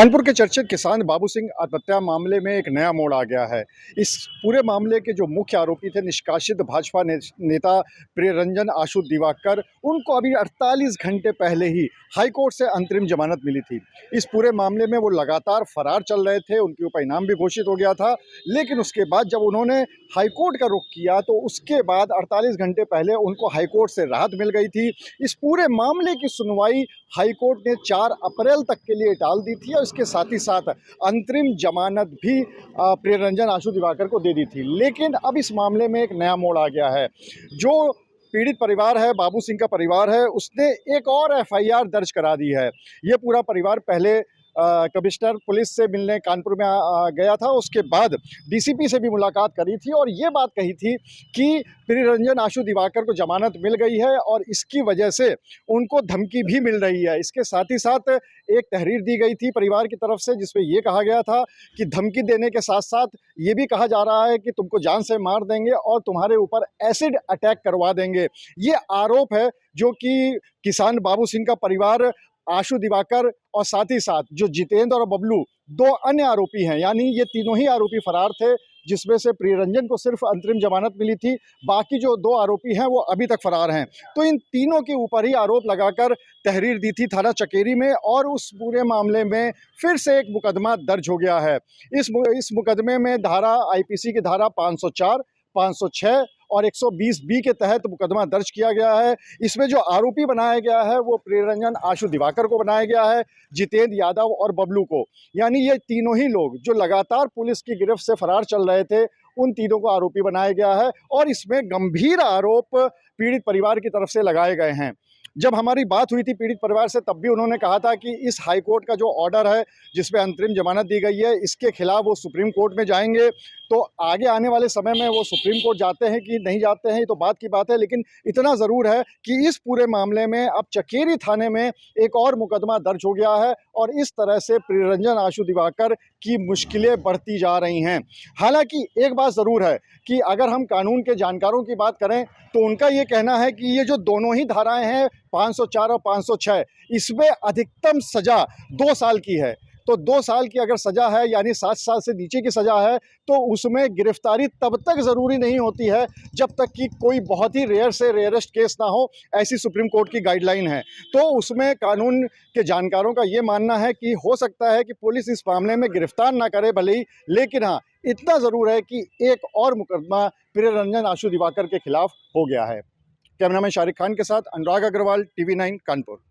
कानपुर के चर्चित किसान बाबू सिंह आत्महत्या मामले में एक नया मोड़ आ गया है। इस पूरे मामले के जो मुख्य आरोपी थे निष्कासित भाजपा नेता प्रियरंजन आशु दिवाकर, उनको अभी 48 घंटे पहले ही हाईकोर्ट से अंतरिम जमानत मिली थी। इस पूरे मामले में वो लगातार फरार चल रहे थे, उनके ऊपर इनाम भी घोषित हो गया था। लेकिन उसके बाद जब उन्होंने हाईकोर्ट का रुख किया तो उसके बाद 48 घंटे पहले उनको हाईकोर्ट से राहत मिल गई थी। इस पूरे मामले की सुनवाई हाईकोर्ट ने 4 अप्रैल तक के लिए टाल दी थी और इसके साथ ही साथ अंतरिम जमानत भी प्रियरंजन आशु दिवाकर को दे दी थी। लेकिन अब इस मामले में एक नया मोड़ आ गया है। जो पीड़ित परिवार है, बाबू सिंह का परिवार है, उसने एक और एफआईआर दर्ज करा दी है। ये पूरा परिवार पहले कमिश्नर पुलिस से मिलने कानपुर में गया था, उसके बाद डीसीपी से भी मुलाकात करी थी और ये बात कही थी कि प्रियरंजन आशु दिवाकर को जमानत मिल गई है और इसकी वजह से उनको धमकी भी मिल रही है। इसके साथ ही साथ एक तहरीर दी गई थी परिवार की तरफ से जिसमें ये कहा गया था कि धमकी देने के साथ साथ ये भी कहा जा रहा है कि तुमको जान से मार देंगे और तुम्हारे ऊपर एसिड अटैक करवा देंगे। ये आरोप है जो कि किसान बाबू सिंह का परिवार, आशु दिवाकर और साथ ही साथ जो जितेंद्र और बबलू 2 अन्य आरोपी हैं, यानी ये तीनों ही आरोपी फरार थे, जिसमें से प्रियरंजन को सिर्फ अंतरिम जमानत मिली थी। बाकी जो 2 आरोपी हैं वो अभी तक फरार हैं। तो इन तीनों के ऊपर ही आरोप लगाकर तहरीर दी थी थाना चकेरी में और उस पूरे मामले में फिर से एक मुकदमा दर्ज हो गया है। इस मुकदमे में धारा आईपीसी की धारा 504, 506 और 120 बी के तहत मुकदमा दर्ज किया गया है। इसमें जो आरोपी बनाया गया है वो प्रियरंजन आशु दिवाकर को बनाया गया है, जितेंद्र यादव और बबलू को। यानी ये तीनों ही लोग जो लगातार पुलिस की गिरफ्त से फरार चल रहे थे, उन तीनों को आरोपी बनाया गया है और इसमें गंभीर आरोप पीड़ित परिवार की तरफ से लगाए गए हैं। जब हमारी बात हुई थी पीड़ित परिवार से तब भी उन्होंने कहा था कि इस हाईकोर्ट का जो ऑर्डर है जिसमें अंतरिम जमानत दी गई है, इसके खिलाफ वो सुप्रीम कोर्ट में जाएंगे। तो आगे आने वाले समय में वो सुप्रीम कोर्ट जाते हैं कि नहीं जाते हैं ये तो बात की बात है, लेकिन इतना ज़रूर है कि इस पूरे मामले में अब चकेरी थाने में एक और मुकदमा दर्ज हो गया है और इस तरह से प्रियरंजन आशु दिवाकर की मुश्किलें बढ़ती जा रही हैं। हालांकि एक बात ज़रूर है कि अगर हम कानून के जानकारों की बात करें तो उनका ये कहना है कि ये जो दोनों ही धाराएं हैं 504 और 506, इसमें अधिकतम सज़ा 2 साल की है। तो 2 साल की अगर सज़ा है यानी 7 साल से नीचे की सज़ा है तो उसमें गिरफ्तारी तब तक ज़रूरी नहीं होती है जब तक कि कोई बहुत ही रेयर से रेयरेस्ट केस ना हो, ऐसी सुप्रीम कोर्ट की गाइडलाइन है। तो उसमें कानून के जानकारों का ये मानना है कि हो सकता है कि पुलिस इस मामले में गिरफ्तार ना करे भले ही, लेकिन हाँ, इतना ज़रूर है कि एक और मुकदमा प्रियरंजन आशु दिवाकर के खिलाफ हो गया है। कैमरामैन शारिक खान के साथ अनुराग अग्रवाल, टीवी 9 कानपुर।